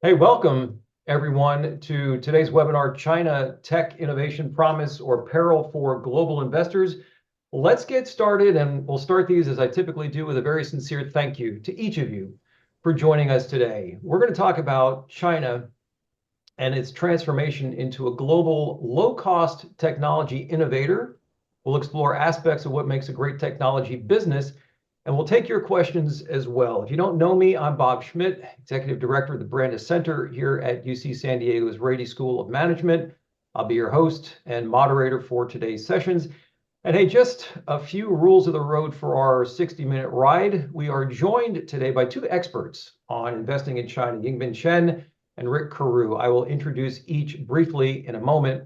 Hey, welcome everyone to today's webinar, China Tech Innovation Promise or Peril for Global Investors. Let's get started, and we'll start these as I typically do with a very sincere thank you to each of you for joining us today. We're going to talk about China and its transformation into a global low-cost technology innovator. We'll explore aspects of what makes a great technology business, and we'll take your questions as well. If you don't know me, I'm Bob Schmidt, Executive Director of the Brandis Center here at UC San Diego's Rady School of Management. I'll be your host and moderator for today's sessions. And hey, just a few rules of the road for our 60-minute ride. We are joined today by two experts on investing in China, Yingbin Chen and Rick Carew. I will introduce each briefly in a moment.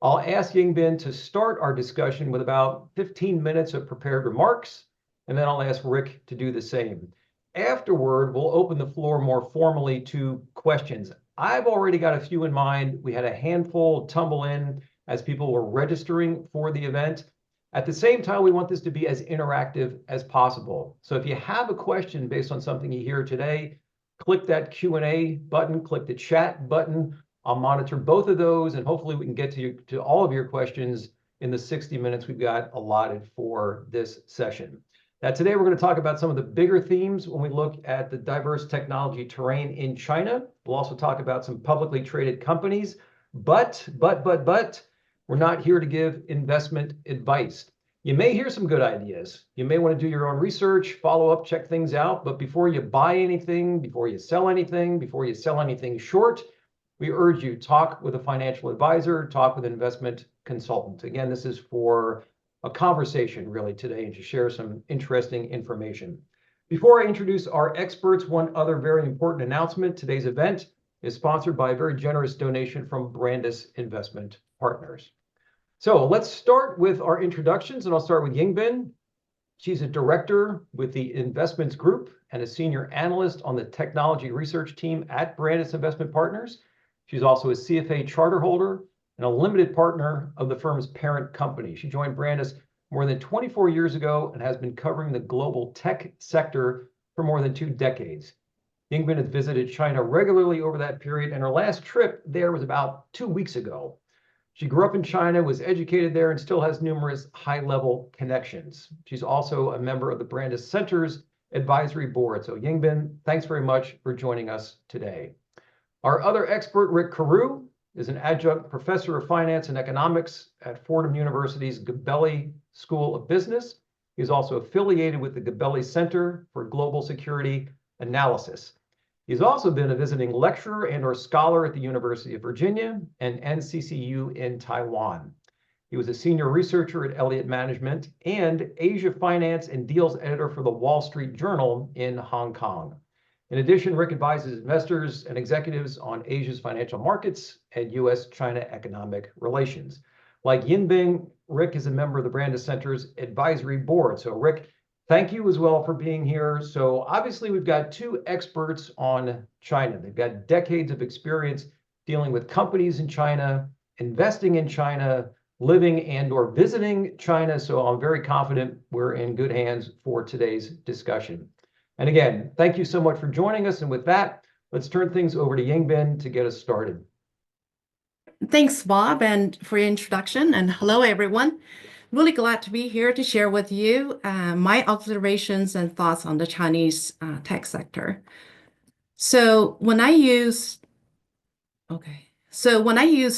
I'll ask Yingbin to start our discussion with about 15 minutes of prepared remarks, and then I'll ask Rick to do the same. Afterward, we'll open the floor more formally to questions. I've already got a few in mind. We had a handful tumble in as people were registering for the event. At the same time, we want this to be as interactive as possible. So if you have a question based on something you hear today, click that Q&A button, click the chat button. I'll monitor both of those, and hopefully we can get to all of your questions in the 60 minutes we've got allotted for this session. Now, today we're going to talk about some of the bigger themes when we look at the diverse technology terrain in China. We'll also talk about some publicly traded companies, but we're not here to give investment advice. You may hear some good ideas. You may want to do your own research, follow up, check things out. But before you buy anything, before you sell anything, before you sell anything short, we urge you talk with a financial advisor, talk with an investment consultant. Again, this is for a conversation really today and to share some interesting information. Before I introduce our experts, one other very important announcement. Today's event is sponsored by a very generous donation from Brandis Investment Partners. So let's start with our introductions, and I'll start with Yingbin. She's a director with the Investments Group and a senior analyst on the technology research team at Brandis Investment Partners. She's also a CFA charter holder and a limited partner of the firm's parent company. She joined Brandis more than 24 years ago and has been covering the global tech sector for more than 2 decades. Yingbin has visited China regularly over that period, and her last trip there was about 2 weeks ago. She grew up in China, was educated there, and still has numerous high-level connections. She's also a member of the Brandis Center's advisory board. So Yingbin, thanks very much for joining us today. Our other expert, Rick Carew, is an adjunct professor of finance and economics at Fordham University's Gabelli School of Business. He's also affiliated with the Gabelli Center for Global Security Analysis. He's also been a visiting lecturer and/or scholar at the University of Virginia and NCCU in Taiwan. He was a senior researcher at Elliott Management and Asia Finance and Deals editor for the Wall Street Journal in Hong Kong. In addition, Rick advises investors and executives on Asia's financial markets and U.S.-China economic relations. Like Yingbin, Rick is a member of the Brandis Center's advisory board. So Rick, thank you as well for being here. So obviously we've got two experts on China. They've got decades of experience dealing with companies in China, investing in China, living and/or visiting China. So I'm very confident we're in good hands for today's discussion. And again, thank you so much for joining us. And with that, let's turn things over to Yingbin to get us started. Thanks, Bob, and for your introduction. And hello, everyone. Really glad to be here to share with you my observations and thoughts on the Chinese tech sector. So when I use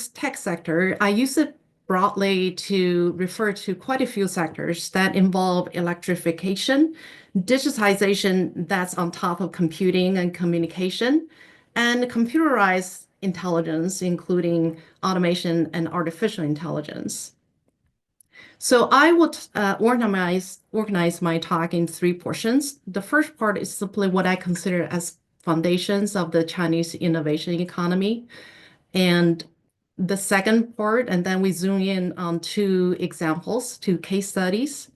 tech sector, I use it broadly to refer to quite a few sectors that involve electrification, digitization that's on top of computing and communication, and computerized intelligence, including automation and artificial intelligence. So I would organize my talk in 3 portions. The first part is simply what I consider as foundations of the Chinese innovation economy. And the second part, and then we zoom in on 2 examples, 2 case studies.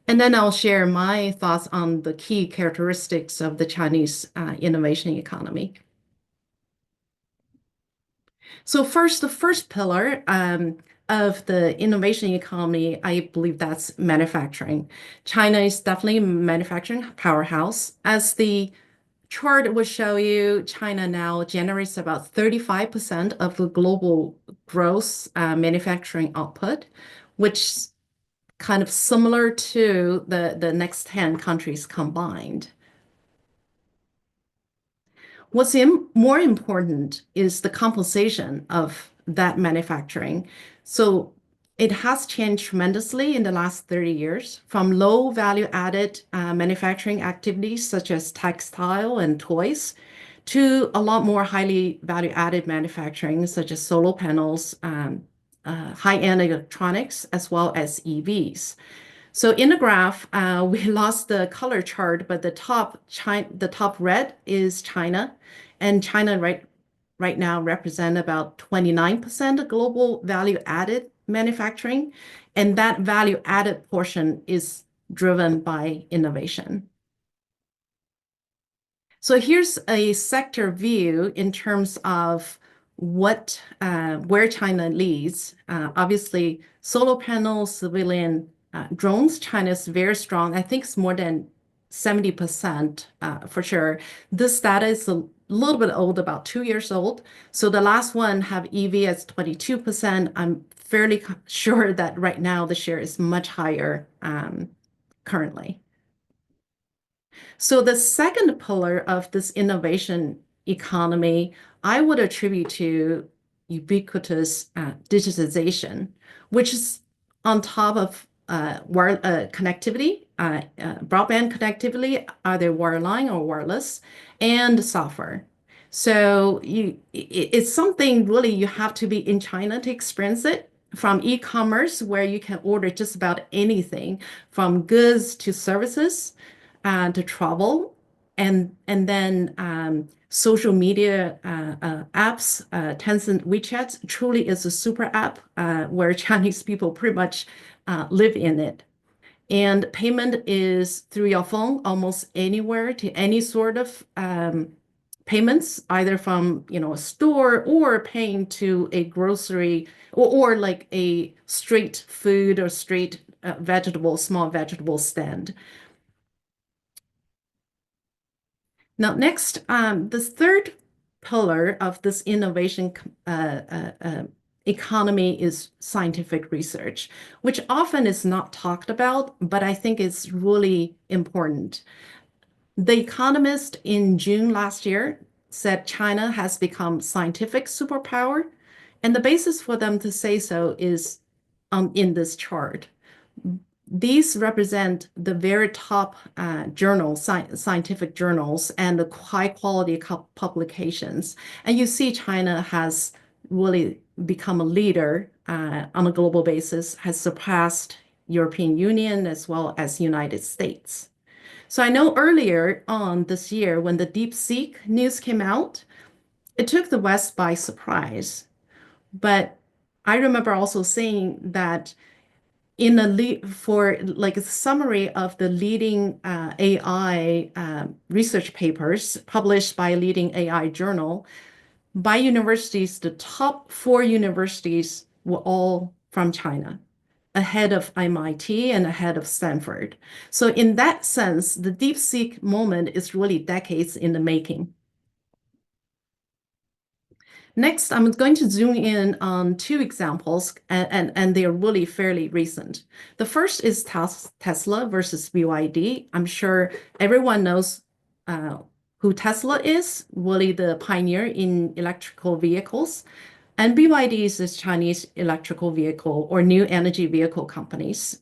And then I'll share my thoughts on the key characteristics of the Chinese innovation economy. So first, the first pillar of the innovation economy, I believe that's manufacturing. China is definitely a manufacturing powerhouse. As the chart will show you China now generates about 35% of the global gross manufacturing output, which kind of similar to the next 10 countries combined. What's more important is the composition of that manufacturing. So it has changed tremendously in the last 30 years from low value added manufacturing activities such as textile and toys to a lot more highly value added manufacturing such as solar panels, high-end electronics, as well as EVs. So in the graph, we lost the color chart, but the top red is China, and China right now represent about 29% of global value added manufacturing, and that value added portion is driven by innovation. So here's a sector view in terms of where China leads. Obviously, solar panels, civilian drones, China is very strong. I think it's more than 70% for sure. This data is a little bit old, about 2 years old. So the last one have EV as 22%. I'm fairly sure that right now the share is much higher currently. So the second pillar of this innovation economy, I would attribute to ubiquitous digitization, which is on top of connectivity, broadband connectivity, either wireline or wireless, and software. So it's something really you have to be in China to experience it. From e-commerce, where you can order just about anything, from goods to services, to travel, and then social media apps. Tencent WeChat truly is a super app where Chinese people pretty much live in it. And payment is through your phone almost anywhere to any sort of payments, either from a store or paying to a grocery or like a street food or street small vegetable stand. Now, next, the third pillar of this innovation economy is scientific research, which often is not talked about, but I think is really important. The Economist in June last year said China has become scientific superpower, and the basis for them to say so is in this chart. These represent the very top scientific journals and the high quality publications. And you see China has really become a leader on a global basis, has surpassed European Union as well as United States. So I know earlier on this year when the DeepSeek news came out, it took the West by surprise. But I remember also saying that for like a summary of the leading AI research papers published by a leading AI journal by universities, the top 4 universities were all from China, ahead of MIT and ahead of Stanford. So in that sense, the DeepSeek moment is really decades in the making. Next, I'm going to zoom in on 2 examples, and they're really fairly recent. The first is Tesla versus BYD. I'm sure everyone knows who Tesla is, really the pioneer in electrical vehicles. And BYD is this Chinese electrical vehicle or new energy vehicle companies.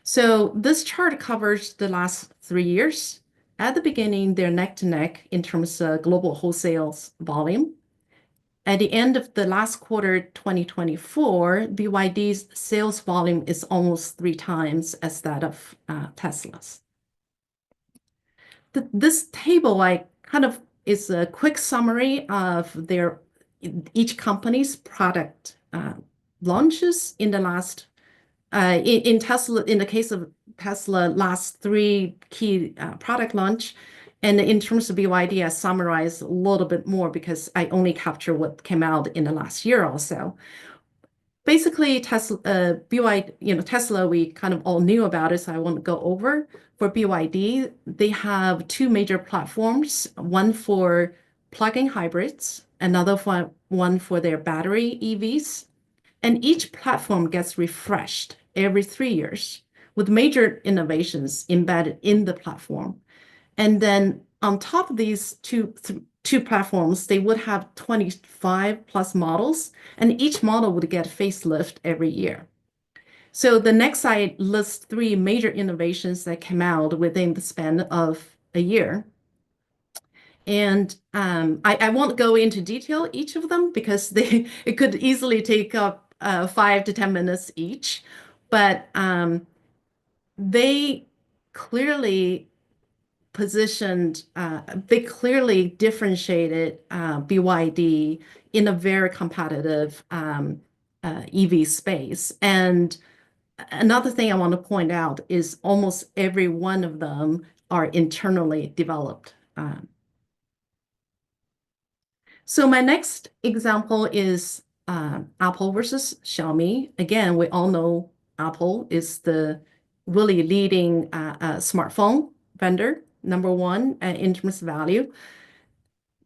So this chart covers the last 3 years. At the beginning, they're neck to neck in terms of global wholesale volume. At the end of the last quarter, 2024, BYD's sales volume is almost 3 times as that of Tesla's. This table is a quick summary of each company's product launches in the last in Tesla. In the case of Tesla, last 3 key product launch. And in terms of BYD, I summarize a little bit more because I only capture what came out in the last year or so. Basically, Tesla, BYD, Tesla, we kind of all knew about it, so I won't go over. For BYD, they have two major platforms, one for plug-in hybrids, another one for their battery EVs. And each platform gets refreshed every 3 years with major innovations embedded in the platform. And then on top of these two platforms, they would have 25 plus models, and each model would get facelift every year. So the next slide lists three major innovations that came out within the span of a year. And I won't go into detail each of them because it could easily take up 5 to 10 minutes each. But they clearly they clearly differentiated BYD in a very competitive EV space. And another thing I want to point out is almost every one of them are internally developed. So my next example is Apple versus Xiaomi. Again, we all know Apple is the really leading smartphone vendor, number one in terms of value.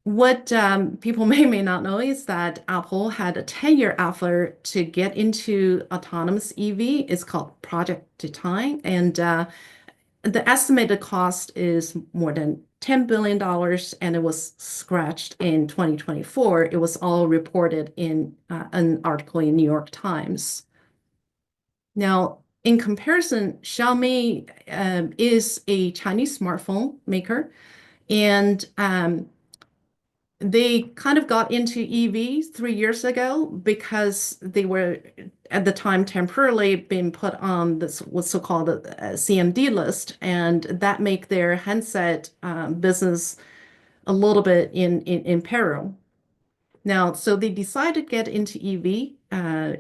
What people may not know is that Apple had a 10-year effort to get into autonomous EV. It's called Project Titan, and the estimated cost is more than $10 billion, and it was scratched in 2024. It was all reported in an article in New York Times. Now, in comparison, Xiaomi is a Chinese smartphone maker, and they kind of got into EV 3 years ago because they were at the time temporarily being put on this what's so-called a CMD list, and that make their handset business a little bit in peril. Now, so they decided to get into EV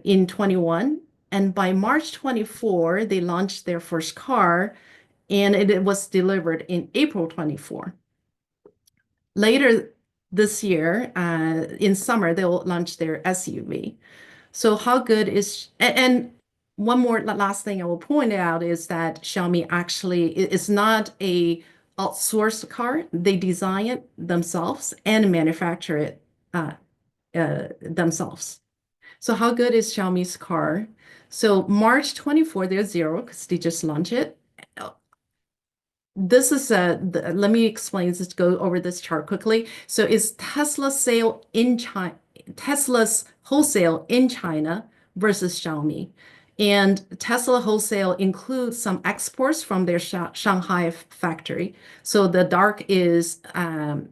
in 21, and by March 24, they launched their first car, and it was delivered in April 24. Later this year, in summer, they will launch their SUV. So how good is, and one more last thing I will point out is that Xiaomi actually is not a outsourced car. They design it themselves and manufacture it themselves. So how good is Xiaomi's car? So March 24, they're zero because they just launched it. This is let me explain this, go over this chart quickly. So is Tesla's wholesale in China versus Xiaomi. And Tesla wholesale includes some exports from their Shanghai factory. So the dark is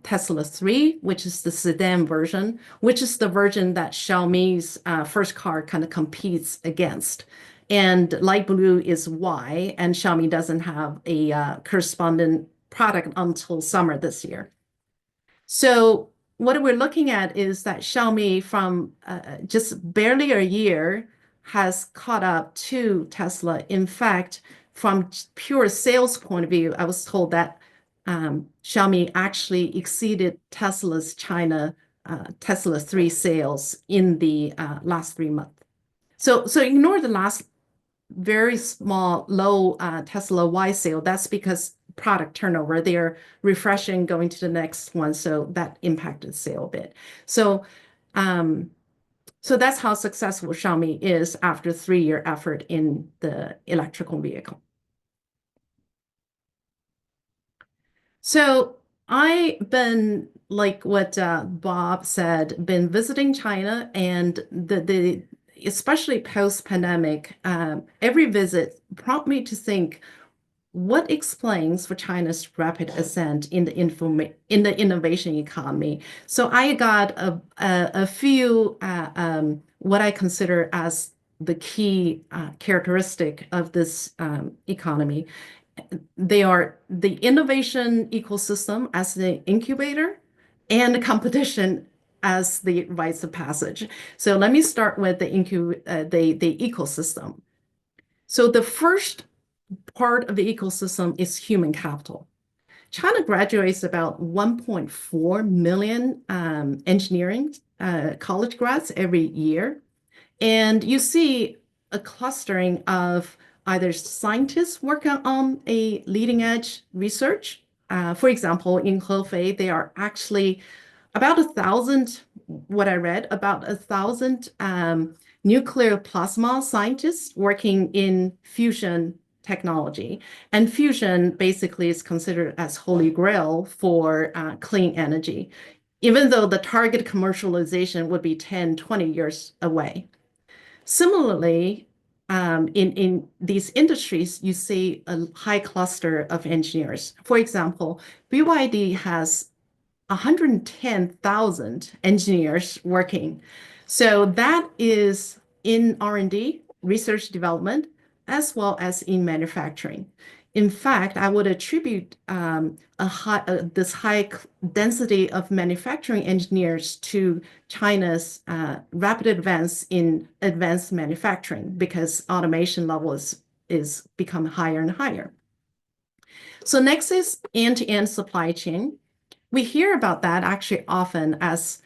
Tesla 3, which is the sedan version, which is the version that Xiaomi's first car kind of competes against. And light blue is Y, and Xiaomi doesn't have a corresponding product until summer this year. So what we're looking at is that Xiaomi from just barely a year has caught up to Tesla. In fact, from pure sales point of view, I was told that Xiaomi actually exceeded Tesla's Tesla 3 sales in the last 3 months. So ignore the last very small, low Tesla Y sale. That's because product turnover, they're refreshing, going to the next one. So that impacted sale a bit. So, so that's how successful Xiaomi is after 3-year effort in the electrical vehicle. So I've been, like what Bob said, been visiting China, and especially post-pandemic, every visit prompted me to think, what explains for China's rapid ascent in the innovation economy? So I got a few what I consider as the key characteristic of this economy. They are the innovation ecosystem as the incubator and the competition as the rites of passage. So let me start with the ecosystem. So the first part of the ecosystem is human capital. China graduates about 1.4 million engineering college grads every year. And you see a clustering of either scientists working on a leading edge research. For example, in Hefei, they are actually about 1,000, what I read, about 1,000 nuclear plasma scientists working in fusion technology. And fusion basically is considered as holy grail for clean energy, even though the target commercialization would be 10, 20 years away. Similarly, in these industries, you see a high cluster of engineers. For example, BYD has 110,000 engineers working. So that is in R&D, research development, as well as in manufacturing. In fact, I would attribute this high density of manufacturing engineers to China's rapid advance in advanced manufacturing because automation level is becoming higher and higher. So next is end-to-end supply chain. We hear about that actually often as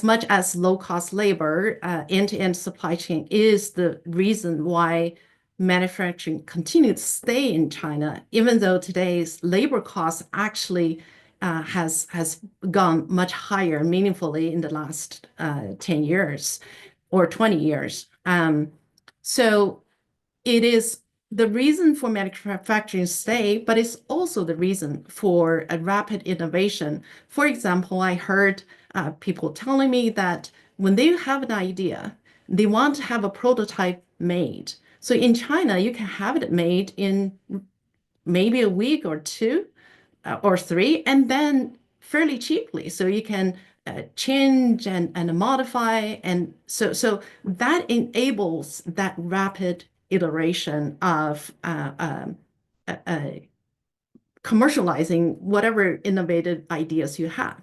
much as low-cost labor, end-to-end supply chain is the reason why manufacturing continues to stay in China, even though today's labor cost actually has gone much higher meaningfully in the last 10 years or 20 years. So it is the reason for manufacturing stay, but it's also the reason for a rapid innovation. For example, I heard people telling me that when they have an idea, they want to have a prototype made. So in China, you can have it made in maybe a week or two or three, and then fairly cheaply. So you can change and modify. And so that enables that rapid iteration of commercializing whatever innovative ideas you have.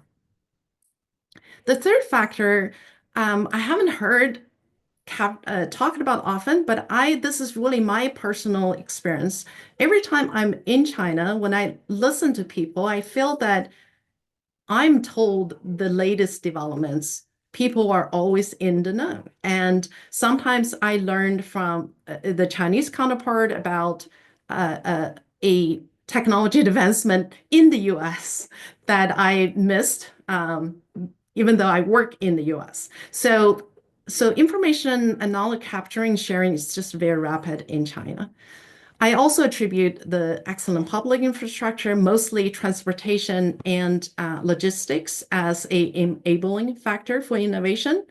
The third factor, I haven't heard talked about often, but this is really my personal experience. Every time I'm in China, when I listen to people, I feel that I'm told the latest developments. People are always in the know. And sometimes I learned from the Chinese counterpart about a technology advancement in the US that I missed, even though I work in the US. So information and knowledge capturing sharing is just very rapid in China. I also attribute the excellent public infrastructure, mostly transportation and logistics, as a enabling factor for innovation.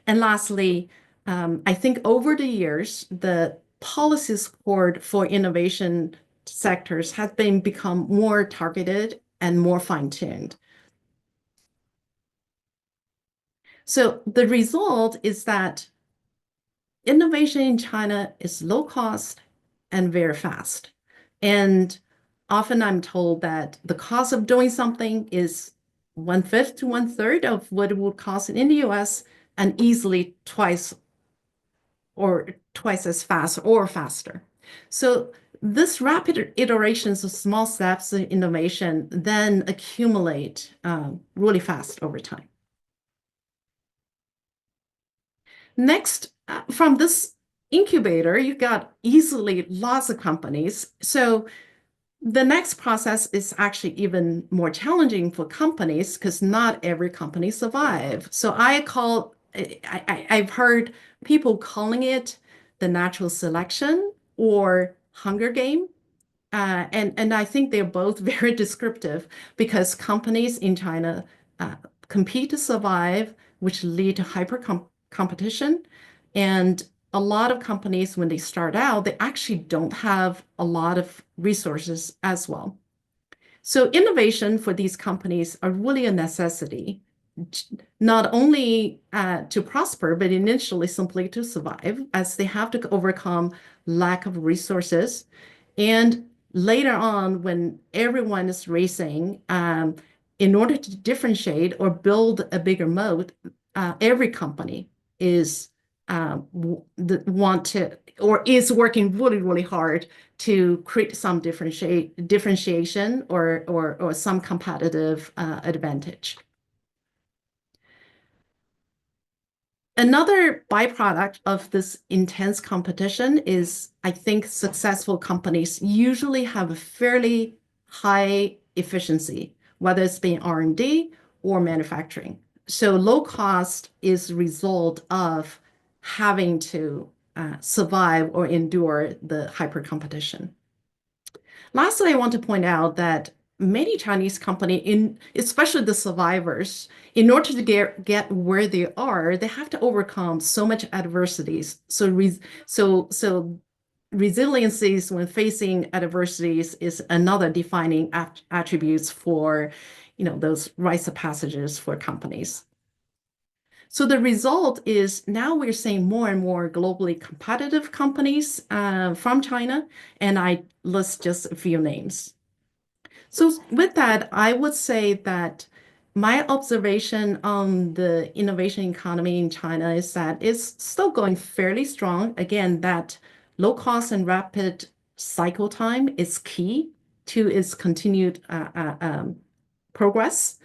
And lastly, I think over the years, the policy support for innovation sectors has become more targeted and more fine-tuned. So the result is that innovation in China is low cost and very fast. And often I'm told that the cost of doing something is 1/5 to 1/3 of what it would cost in the US and easily twice as fast or faster. So this rapid iterations of small steps of innovation then accumulate really fast over time. Next, from this incubator, you got easily lots of companies. So the next process is actually even more challenging for companies because not every company survive. So I've heard people calling it the natural selection or Hunger Game. And I think they're both very descriptive because companies in China compete to survive, which lead to hyper competition. And a lot of companies, when they start out, they actually don't have a lot of resources as well. So innovation for these companies are really a necessity, not only to prosper, but initially simply to survive, as they have to overcome lack of resources. And later on, when everyone is racing, in order to differentiate or build a bigger moat, every company is want to or is working really, really hard to create some differentiation or some competitive advantage. Another byproduct of this intense competition is, I think, successful companies usually have a fairly high efficiency, whether it's been R&D or manufacturing. So low cost is a result of having to survive or endure the hyper competition. Lastly, I want to point out that many Chinese companies, especially the survivors, in order to get where they are, they have to overcome so much adversities. So resiliencies when facing adversities is another defining attributes for, those rites of passages for companies. So the result is now we're seeing more and more globally competitive companies from China, and I list just a few names. So with that, I would say that my observation on the innovation economy in China is that it's still going fairly strong. Again, that low cost and rapid cycle time is key to its continued progress.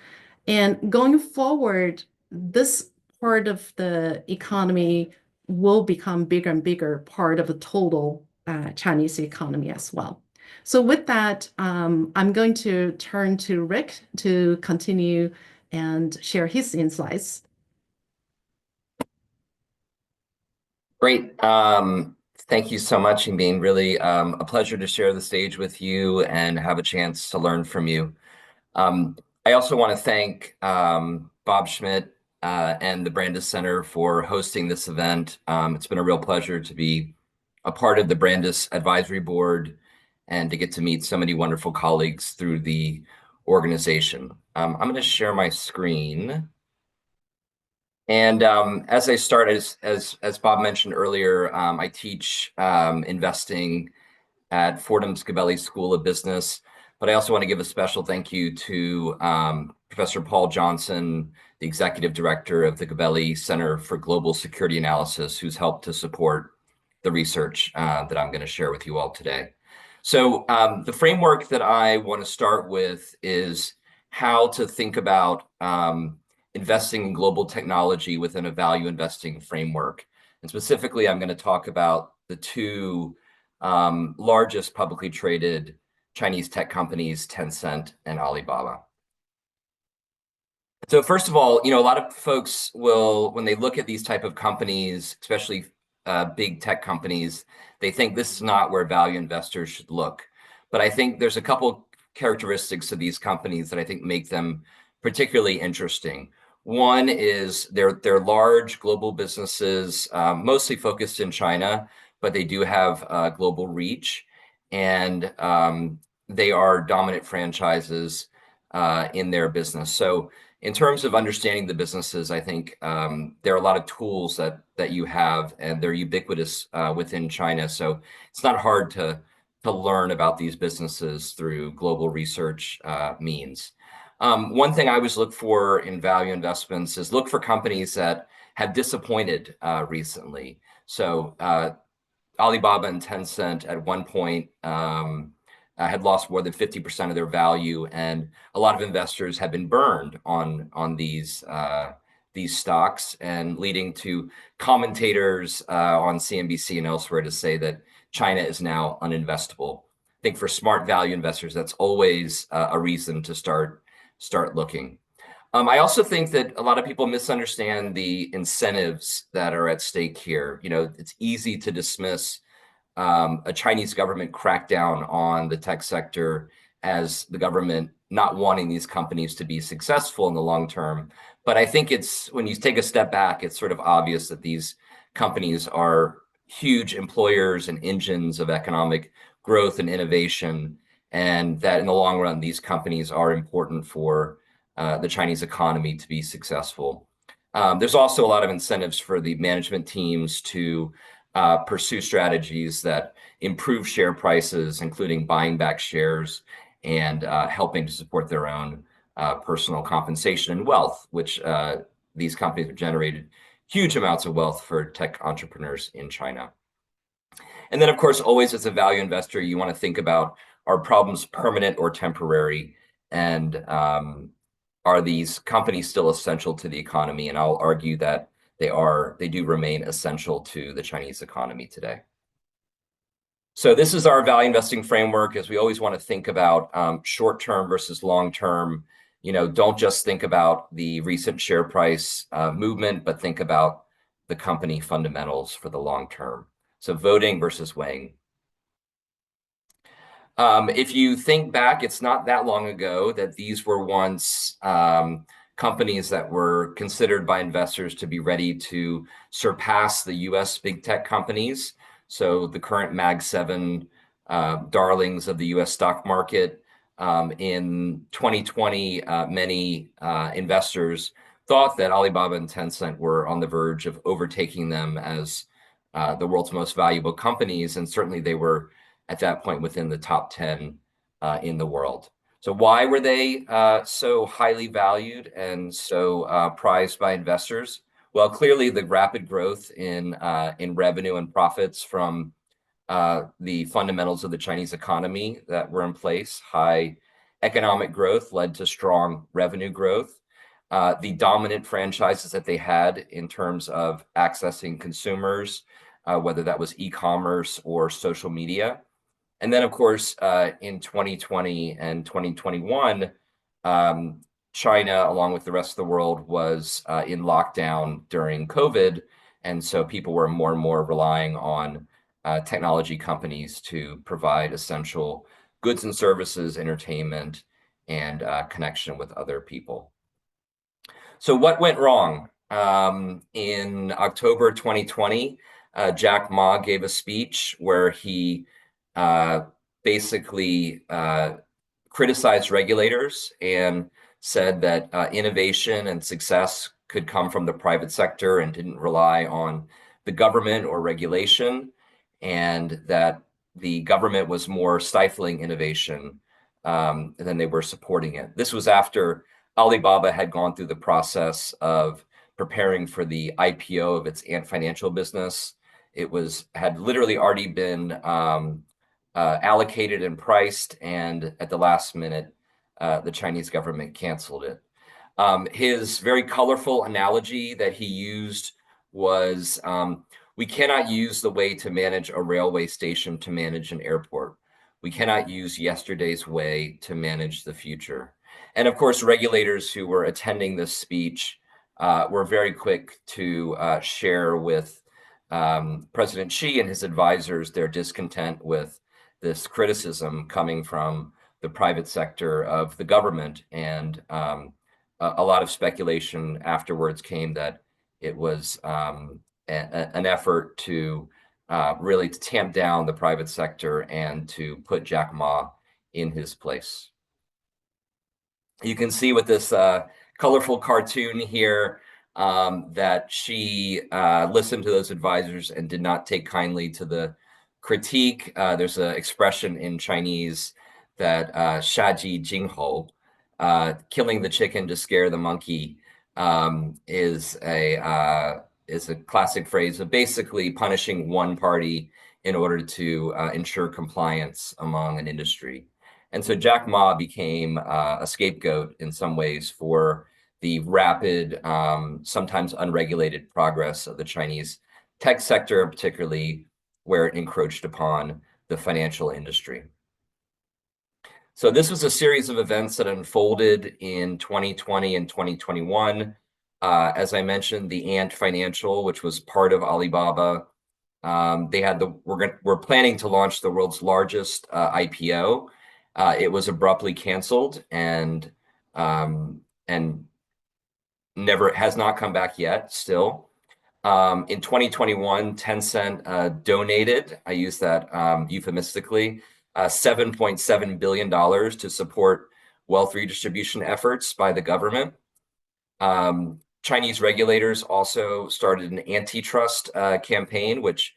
And going forward, this part of the economy will become bigger and bigger part of the total Chinese economy as well. So with that, I'm going to turn to Rick to continue and share his insights. Great. Thank you so much, Yingbin. Really a pleasure to share the stage with you and have a chance to learn from you. I also want to thank Bob Schmidt and the Brandis Center for hosting this event. It's been a real pleasure to be a part of the Brandis Advisory Board and to get to meet so many wonderful colleagues through the organization. I'm going to share my screen. And as I start, as Bob mentioned earlier, I teach investing at Fordham's Gabelli School of Business. But I also want to give a special thank you to Professor Paul Johnson, the Executive Director of the Gabelli Center for Global Security Analysis, who's helped to support the research that I'm going to share with you all today. So the framework that I want to start with is how to think about investing in global technology within a value investing framework. And specifically, I'm going to talk about the two largest publicly traded Chinese tech companies, Tencent and Alibaba. So first of all, a lot of folks will, when they look at these type of companies, especially big tech companies, they think this is not where value investors should look. But I think there's a couple characteristics of these companies that I think make them particularly interesting. One is they're large global businesses, mostly focused in China, but they do have global reach, and they are dominant franchises in their business. So in terms of understanding the businesses, I think there are a lot of tools that you have, and they're ubiquitous within China. So it's not hard to learn about these businesses through global research means. One thing I always look for in value investments is look for companies that have disappointed recently. So Alibaba and Tencent at one point had lost more than 50% of their value, and a lot of investors have been burned on these stocks, and leading to commentators on CNBC and elsewhere to say that China is now uninvestable. I think for smart value investors, that's always a reason to start looking. I also think that a lot of people misunderstand the incentives that are at stake here. It's easy to dismiss a Chinese government crackdown on the tech sector as the government not wanting these companies to be successful in the long term. But I think when you take a step back, it's sort of obvious that these companies are huge employers and engines of economic growth and innovation, and that in the long run, these companies are important for the Chinese economy to be successful. There's also a lot of incentives for the management teams to pursue strategies that improve share prices, including buying back shares and helping to support their own personal compensation and wealth, which these companies have generated huge amounts of wealth for tech entrepreneurs in China. And then, of course, always as a value investor, you want to think about, are problems permanent or temporary? And are these companies still essential to the economy? And I'll argue that they do remain essential to the Chinese economy today. So this is our value investing framework, as we always want to think about short-term versus long-term. Don't just think about the recent share price movement, but think about the company fundamentals for the long term. So voting versus weighing. If you think back, it's not that long ago that these were once companies that were considered by investors to be ready to surpass the US big tech companies. So the current Mag 7 darlings of the US stock market. In 2020, many investors thought that Alibaba and Tencent were on the verge of overtaking them as the world's most valuable companies. And certainly they were at that point within the top 10 in the world. So why were they so highly valued and so prized by investors? Well, clearly the rapid growth in revenue and profits from the fundamentals of the Chinese economy that were in place. High economic growth led to strong revenue growth. The dominant franchises that they had in terms of accessing consumers, whether that was e-commerce or social media. And then, of course, in 2020 and 2021, China, along with the rest of the world, was in lockdown during COVID. And so people were more and more relying on technology companies to provide essential goods and services, entertainment, and connection with other people. So what went wrong? In October 2020, Jack Ma gave a speech where he basically criticized regulators and said that innovation and success could come from the private sector and didn't rely on the government or regulation, and that the government was more stifling innovation than they were supporting it. This was after Alibaba had gone through the process of preparing for the IPO of its Ant Financial business. It had literally already been allocated and priced, and at the last minute, the Chinese government canceled it. His very colorful analogy that he used was, we cannot use the way to manage a railway station to manage an airport. We cannot use yesterday's way to manage the future. And of course, regulators who were attending this speech were very quick to share with President Xi and his advisors their discontent with this criticism coming from the private sector of the government. And a lot of speculation afterwards came that it was an effort to really tamp down the private sector and to put Jack Ma in his place. You can see with this colorful cartoon here that Xi listened to those advisors and did not take kindly to the critique. There's an expression in Chinese that shaji jinghou, killing the chicken to scare the monkey, is a classic phrase of basically punishing one party in order to ensure compliance among an industry. And so Jack Ma became a scapegoat in some ways for the rapid, sometimes unregulated progress of the Chinese tech sector, particularly where it encroached upon the financial industry. So this was a series of events that unfolded in 2020 and 2021. As I mentioned, the Ant Financial, which was part of Alibaba, we're planning to launch the world's largest IPO. It was abruptly canceled and never has not come back yet. Still, in 2021, Tencent donated. I use that euphemistically. $7.7 billion to support wealth redistribution efforts by the government. Chinese regulators also started an antitrust campaign, which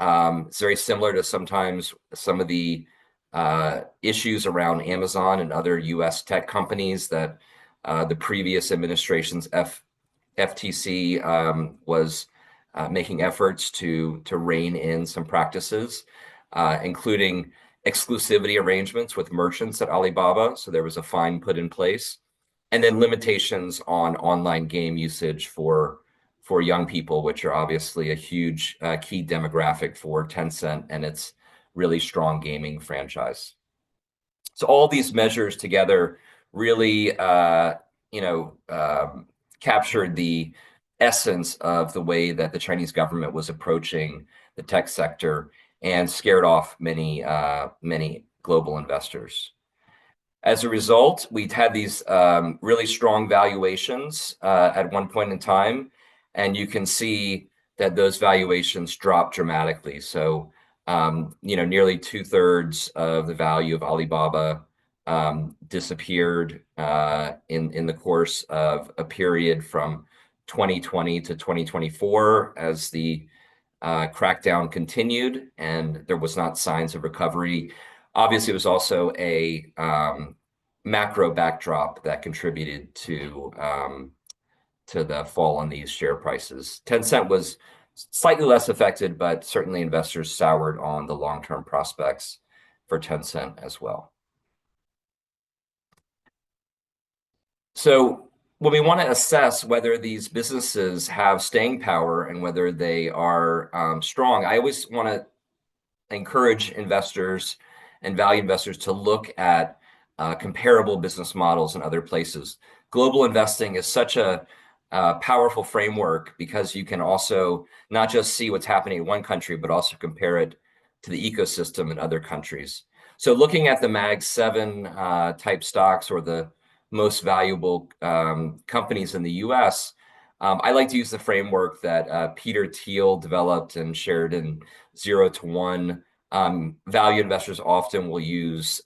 is very similar to sometimes some of the issues around Amazon and other US tech companies that the previous administration's FTC was making efforts to rein in some practices, including exclusivity arrangements with merchants at Alibaba. So there was a fine put in place, and then limitations on online game usage for for young people, which are obviously a huge key demographic for Tencent and its really strong gaming franchise. So all these measures together really, captured the essence of the way that the Chinese government was approaching the tech sector and scared off many global investors. As a result, we've had these really strong valuations at one point in time, and you can see that those valuations dropped dramatically. So, nearly 2/3 of the value of Alibaba disappeared in the course of a period from 2020 to 2024 as the crackdown continued and there was not signs of recovery. Obviously, it was also a macro backdrop that contributed to the fall on these share prices. Tencent was slightly less affected, but certainly investors soured on the long-term prospects for Tencent as well. So when we want to assess whether these businesses have staying power and whether they are strong, I always want to encourage investors and value investors to look at comparable business models in other places. Global investing is such a powerful framework because you can also not just see what's happening in one country, but also compare it to the ecosystem in other countries. So looking at the Mag 7 type stocks or the most valuable companies in the US, I like to use the framework that Peter Thiel developed and shared in 0 to 1. Value investors often will use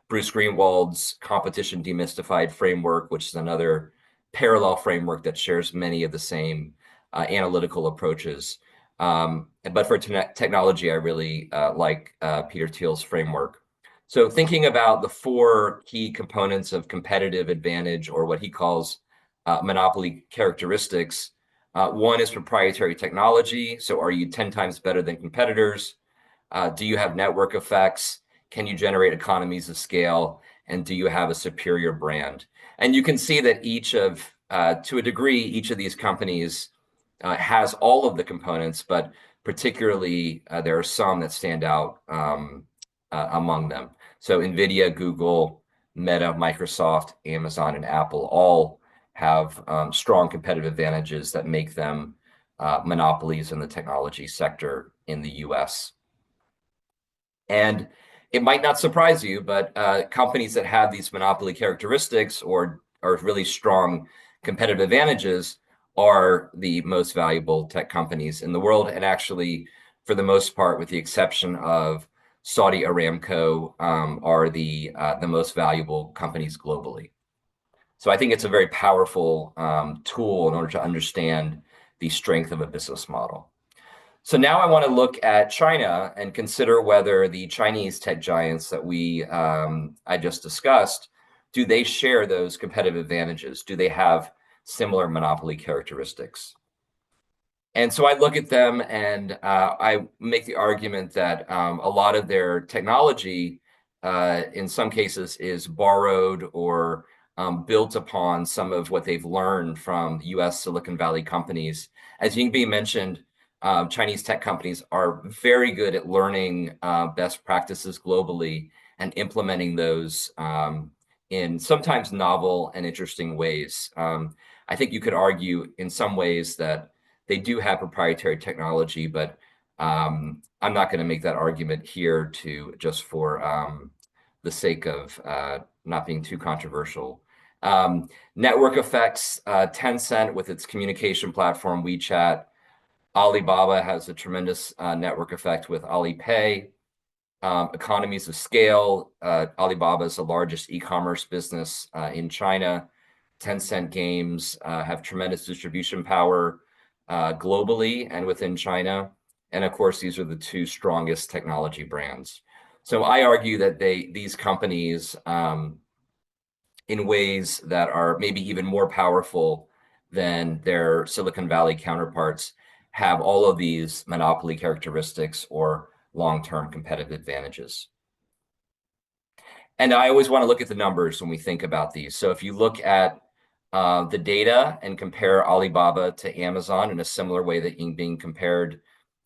Bruce Greenwald's competition demystified framework, which is another parallel framework that shares many of the same analytical approaches. But for technology, I really like Peter Thiel's framework. So thinking about the 4 key components of competitive advantage, or what he calls monopoly characteristics. One is proprietary technology. So are you 10 times better than competitors? Do you have network effects? Can you generate economies of scale? And do you have a superior brand? And you can see that to a degree, each of these companies has all of the components, but particularly there are some that stand out among them. So NVIDIA, Google, Meta, Microsoft, Amazon, and Apple all have strong competitive advantages that make them monopolies in the technology sector in the US. And it might not surprise you, but companies that have these monopoly characteristics or really strong competitive advantages are the most valuable tech companies in the world. And actually, for the most part, with the exception of Saudi Aramco, are the most valuable companies globally. So I think it's a very powerful tool in order to understand the strength of a business model. So now I want to look at China and consider whether the Chinese tech giants that I just discussed, do they share those competitive advantages? Do they have similar monopoly characteristics? And so I look at them and I make the argument that a lot of their technology, in some cases, is borrowed or built upon some of what they've learned from US Silicon Valley companies. As Yingbin mentioned, Chinese tech companies are very good at learning best practices globally and implementing those in sometimes novel and interesting ways. I think you could argue in some ways that they do have proprietary technology, but I'm not going to make that argument here just for the sake of not being too controversial. Network effects, Tencent with its communication platform, WeChat. Alibaba has a tremendous network effect with Alipay. Economies of scale. Alibaba is the largest e-commerce business in China. Tencent games have tremendous distribution power globally and within China. And of course, these are the 2 strongest technology brands. So I argue that these companies, in ways that are maybe even more powerful than their Silicon Valley counterparts, have all of these monopoly characteristics or long-term competitive advantages. And I always want to look at the numbers when we think about these. So if you look at the data and compare Alibaba to Amazon in a similar way that Yingbin compared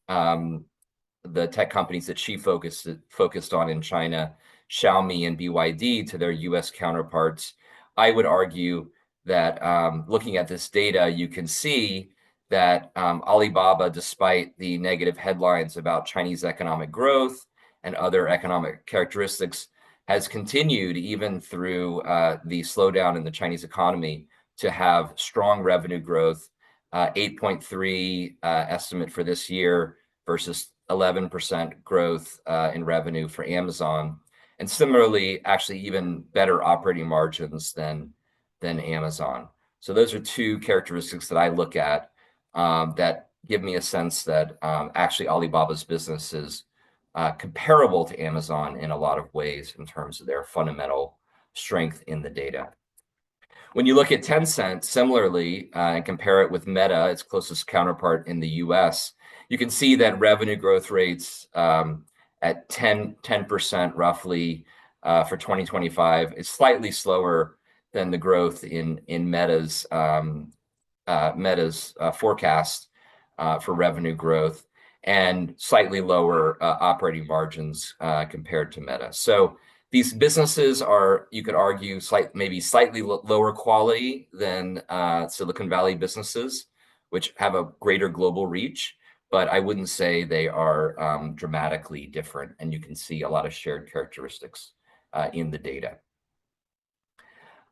the tech companies that she focused on in China, Xiaomi and BYD, to their US counterparts, I would argue that looking at this data, you can see that Alibaba, despite the negative headlines about Chinese economic growth and other economic characteristics, has continued even through the slowdown in the Chinese economy to have strong revenue growth, 8.3 estimate for this year versus 11% growth in revenue for Amazon. And similarly, actually even better operating margins than Amazon. So those are two characteristics that I look at that give me a sense that actually Alibaba's business is comparable to Amazon in a lot of ways in terms of their fundamental strength in the data. When you look at Tencent, similarly, and compare it with Meta, its closest counterpart in the US, you can see that revenue growth rates at 10% roughly for 2025 is slightly slower than the growth in Meta's forecast for revenue growth, and slightly lower operating margins compared to Meta. So these businesses are, you could argue, maybe slightly lower quality than Silicon Valley businesses, which have a greater global reach, but I wouldn't say they are dramatically different. And you can see a lot of shared characteristics in the data.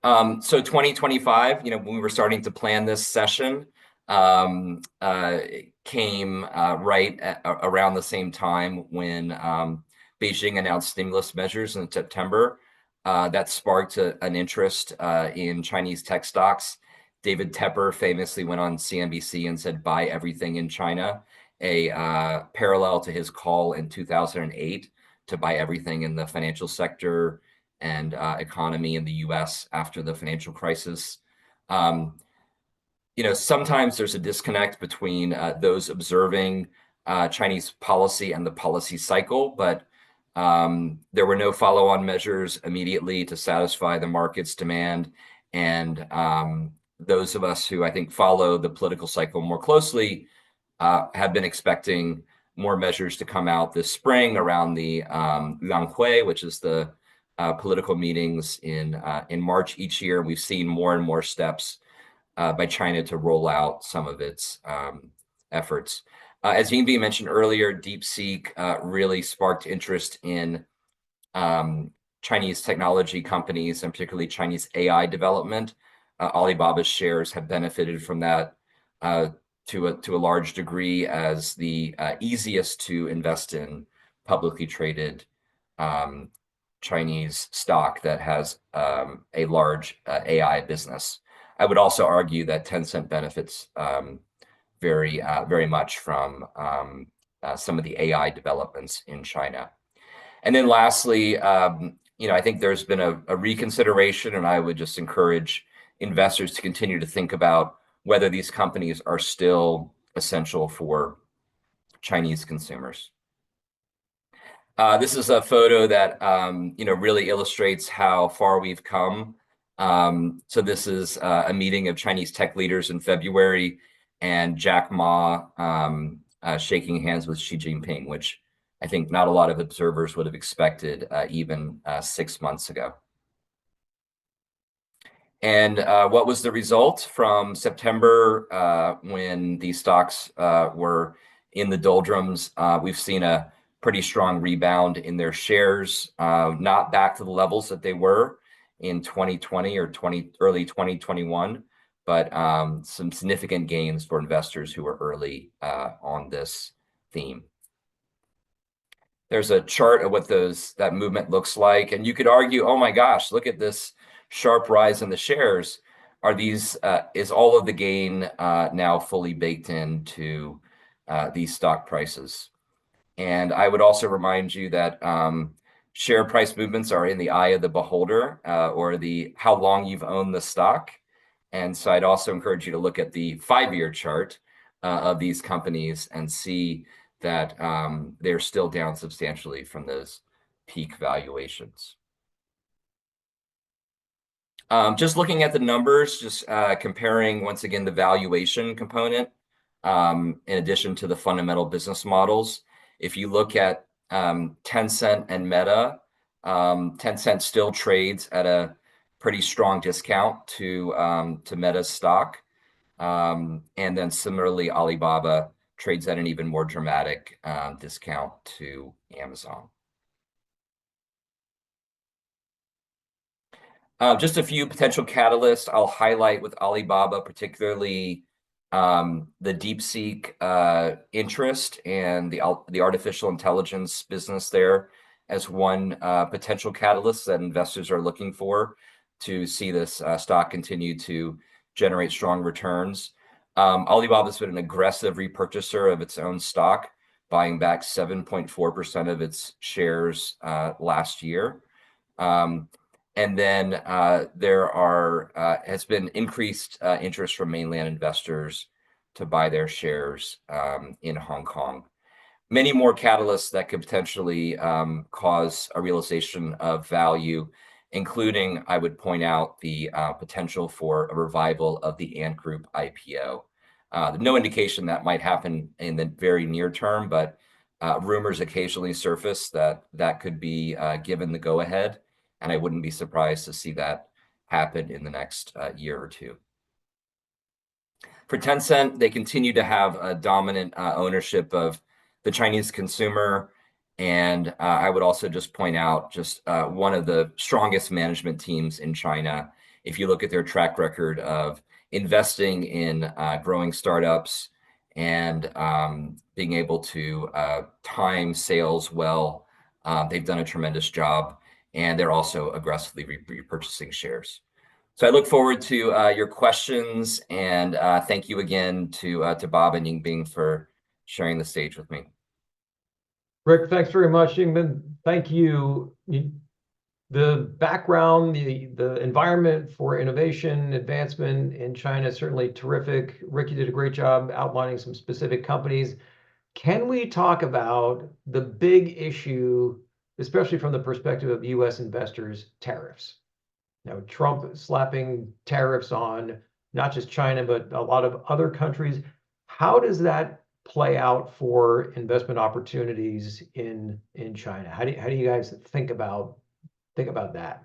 So 2025, when we were starting to plan this session, came right around the same time when Beijing announced stimulus measures in September. That sparked an interest in Chinese tech stocks. David Tepper famously went on CNBC and said, "Buy everything in China," a parallel to his call in 2008 to buy everything in the financial sector and economy in the US after the financial crisis. Sometimes there's a disconnect between those observing Chinese policy and the policy cycle, but there were no follow-on measures immediately to satisfy the market's demand. And those of us who I think follow the political cycle more closely have been expecting more measures to come out this spring around the Yanghui, which is the political meetings in March each year. We've seen more and more steps by China to roll out some of its efforts. As Yingbin mentioned earlier, DeepSeek really sparked interest in Chinese technology companies and particularly Chinese AI development. Alibaba's shares have benefited from that to a large degree as the easiest to invest in publicly traded Chinese stock that has a large AI business. I would also argue that Tencent benefits very much from some of the AI developments in China. And then lastly, I think there's been a reconsideration, and I would just encourage investors to continue to think about whether these companies are still essential for Chinese consumers. This is a photo that really illustrates how far we've come. So this is a meeting of Chinese tech leaders in February, and Jack Ma shaking hands with Xi Jinping, which I think not a lot of observers would have expected even 6 months ago. And what was the result from September when these stocks were in the doldrums? We've seen a pretty strong rebound in their shares, not back to the levels that they were in 2020 or early 2021, but some significant gains for investors who were early on this theme. There's a chart of what that movement looks like, and you could argue, oh my gosh, look at this sharp rise in the shares. Is all of the gain now fully baked into these stock prices? And I would also remind you that share price movements are in the eye of the beholder, or how long you've owned the stock. And so I'd also encourage you to look at the 5-year chart of these companies and see that they're still down substantially from those peak valuations. Just looking at the numbers, just comparing once again the valuation component, in addition to the fundamental business models. If you look at Tencent and Meta, Tencent still trades at a pretty strong discount to Meta's stock, and then similarly Alibaba trades at an even more dramatic discount to Amazon. Just a few potential catalysts I'll highlight with Alibaba, particularly the DeepSeek interest and the artificial intelligence business there as one potential catalyst that investors are looking for to see this stock continue to generate strong returns. Alibaba's been an aggressive repurchaser of its own stock, buying back 7.4% of its shares last year. And then there has been increased interest from mainland investors to buy their shares in Hong Kong. Many more catalysts that could potentially cause a realization of value, including, I would point out, the potential for a revival of the Ant Group IPO. No indication that might happen in the very near term, but rumors occasionally surface that could be given the go-ahead. And I wouldn't be surprised to see that happen in the next year or two. For Tencent, they continue to have a dominant ownership of the Chinese consumer. And I would also just point out just one of the strongest management teams in China. If you look at their track record of investing in growing startups and being able to time sales well, they've done a tremendous job. And they're also aggressively repurchasing shares. So I look forward to your questions, and thank you again to Bob and Yingbin for sharing the stage with me. Rick, thanks very much. Yingbin, thank you. The background, the environment for innovation, advancement in China is certainly terrific. Rick, you did a great job outlining some specific companies. Can we talk about the big issue, especially from the perspective of US investors, tariffs? Now, Trump slapping tariffs on not just China, but a lot of other countries. How does that play out for investment opportunities in China? How do you guys think about that?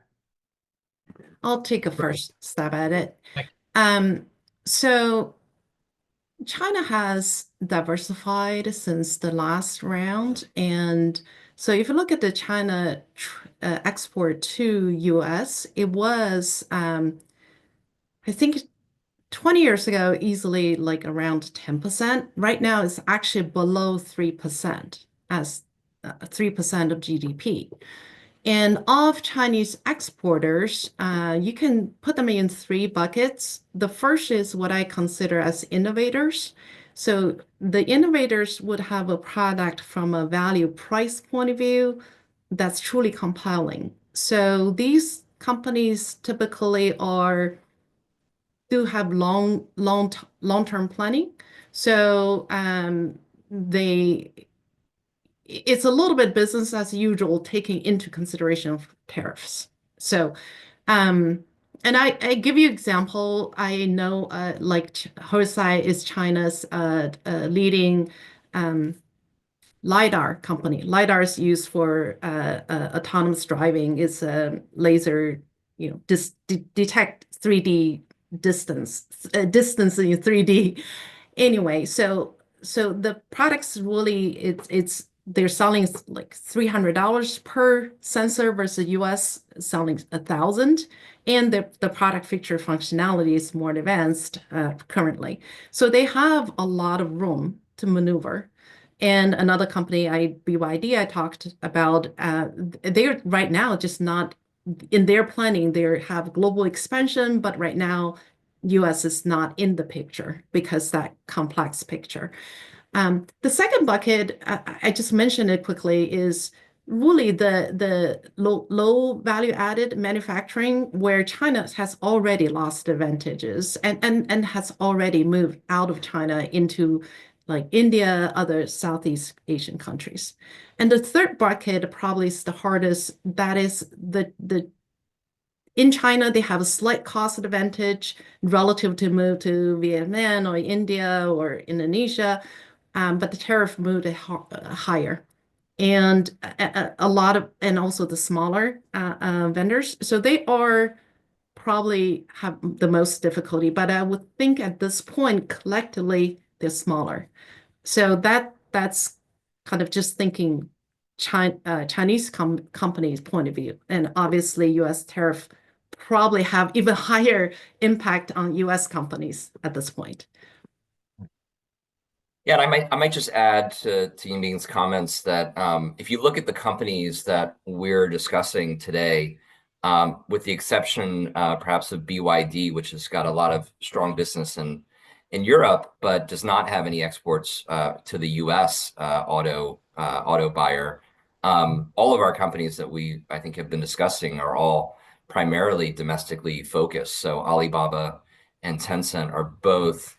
I'll take a first stab at it. Thank So China has diversified since the last round. And so if you look at the China export to US, it was, I think 20 years ago, easily like around 10%. Right now, it's actually below 3% as 3% of GDP. And of Chinese exporters, you can put them in three buckets. The first is what I consider as innovators. So the innovators would have a product from a value price point of view that's truly compelling. So these companies typically do have long-term planning. So it's a little bit business as usual, taking into consideration of tariffs. So, and I give you example. I know like Hosai is China's leading LiDAR company. LiDAR is used for autonomous driving. It's a laser, detect 3D distance in 3D. Anyway, so the products really they're selling like $300 per sensor versus US selling $1,000, and the product feature functionality is more advanced currently. So they have a lot of room to maneuver. And another company, BYD, I talked about, they're right now just not in their planning. They have global expansion, but right now, US is not in the picture because that complex picture. The second bucket, I just mentioned it quickly, is really the low value added manufacturing, where China has already lost advantages and has already moved out of China into like India, other Southeast Asian countries. And the third bucket probably is the hardest. That is in China, they have a slight cost advantage relative to move to Vietnam or India or Indonesia, but the tariff moved higher. And a lot of, and also the smaller vendors. So they are probably have the most difficulty, but I would think at this point, collectively, they're smaller. So that's kind of just thinking Chinese companies' point of view. And obviously, US tariff probably have even higher impact on US companies at this point. Yeah, and I might just add to Yingbin's comments that if you look at the companies that we're discussing today, with the exception perhaps of BYD, which has got a lot of strong business in Europe, but does not have any exports to the U.S. Auto buyer. All of our companies that I think have been discussing are all primarily domestically focused. So Alibaba and Tencent are both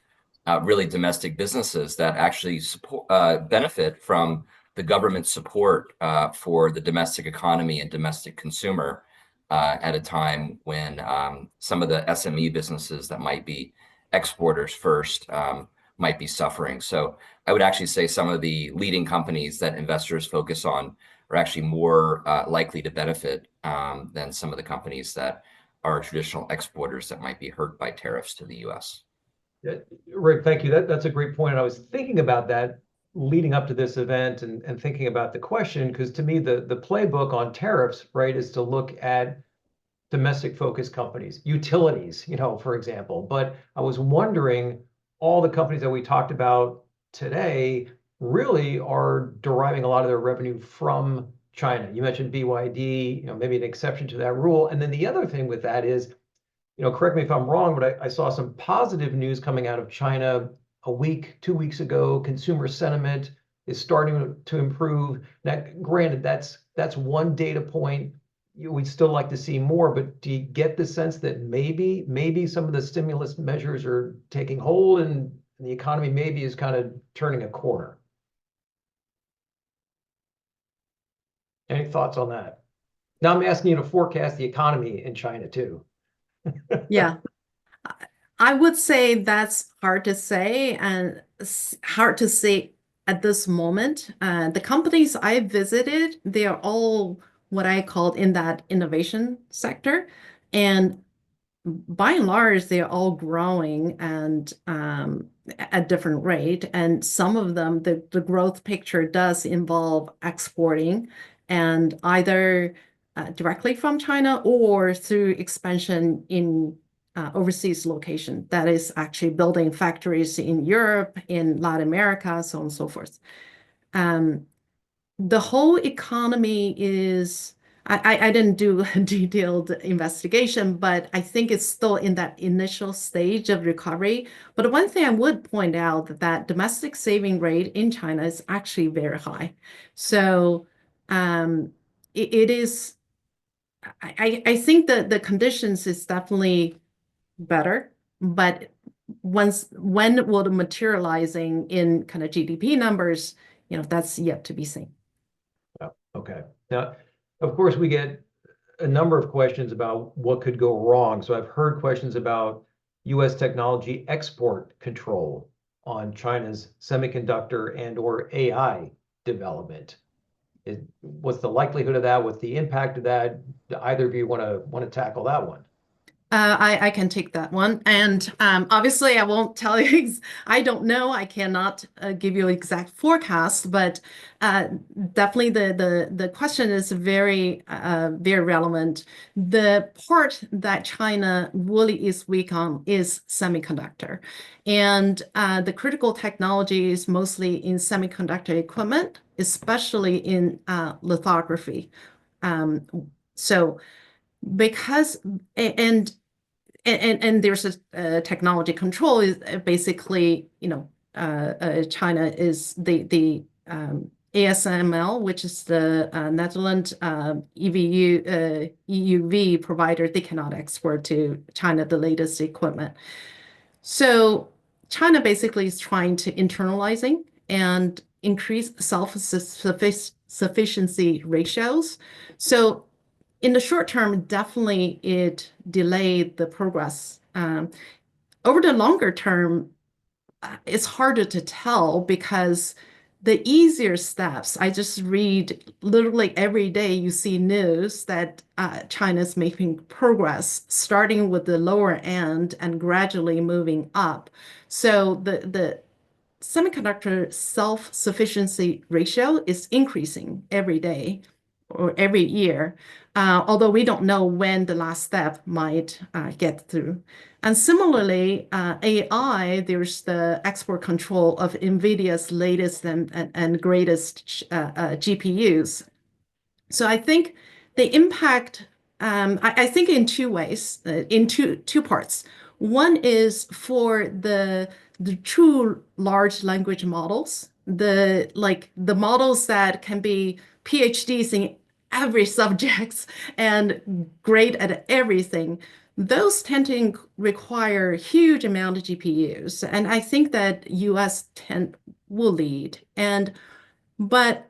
really domestic businesses that actually benefit from the government support for the domestic economy and domestic consumer at a time when some of the SME businesses that might be exporters first might be suffering. So I would actually say some of the leading companies that investors focus on are actually more likely to benefit than some of the companies that are traditional exporters that might be hurt by tariffs to the US. Rick, thank you. That's a great point. And I was thinking about that leading up to this event and thinking about the question, because to me, the playbook on tariffs, right, is to look at domestic focused companies, utilities, for example. But I was wondering, all the companies that we talked about today really are deriving a lot of their revenue from China. You mentioned BYD, maybe an exception to that rule. And then the other thing with that is, correct me if I'm wrong, but I saw some positive news coming out of China a week, 2 weeks ago. Consumer sentiment is starting to improve. Now, granted, that's one data point. We'd still like to see more, but do you get the sense that maybe some of the stimulus measures are taking hold and the economy maybe is kind of turning a corner? Any thoughts on that? Now I'm asking you to forecast the economy in China too. Yeah. I would say that's hard to say and hard to say at this moment. The companies I visited, they are all what I called in that innovation sector. And by and large, they're all growing and at different rate. And some of them, the growth picture does involve exporting and either directly from China or through expansion in overseas location. That is actually building factories in Europe, in Latin America, so on and so forth. The whole economy is, I didn't do a detailed investigation, but I think it's still in that initial stage of recovery. But one thing I would point out that domestic saving rate in China is actually very high. So it is, I think that the conditions is definitely better, but when will the materializing in kind of GDP numbers, that's yet to be seen. Yeah. Okay. Now, of course, we get a number of questions about what could go wrong. So I've heard questions about U.S. technology export control on China's semiconductor and or AI development. What's the likelihood of that? What's the impact of that? Do either of you want to tackle that one? I can take that one. And obviously, I won't tell you, I don't know. I cannot give you an exact forecast, but definitely the question is very, very relevant. The part that China really is weak on is semiconductor. And the critical technology is mostly in semiconductor equipment, especially in lithography. So because and there's a technology control is basically China is the ASML, which is the Netherlands EUV provider. They cannot export to China the latest equipment. So China basically is trying to internalizing and increase self-sufficiency ratios. So in the short term, definitely it delayed the progress. Over the longer term, it's harder to tell because the easier steps, I just read literally every day you see news that China's making progress, starting with the lower end and gradually moving up. So the semiconductor self-sufficiency ratio is increasing every day or every year, although we don't know when the last step might get through. And similarly, AI, there's the export control of NVIDIA's latest and greatest GPUs. So I think the impact, I think in two ways, in two parts. One is for the true large language models, the models that can be PhDs in every subjects and great at everything. Those tend to require huge amount of GPUs, and I think that US will lead. But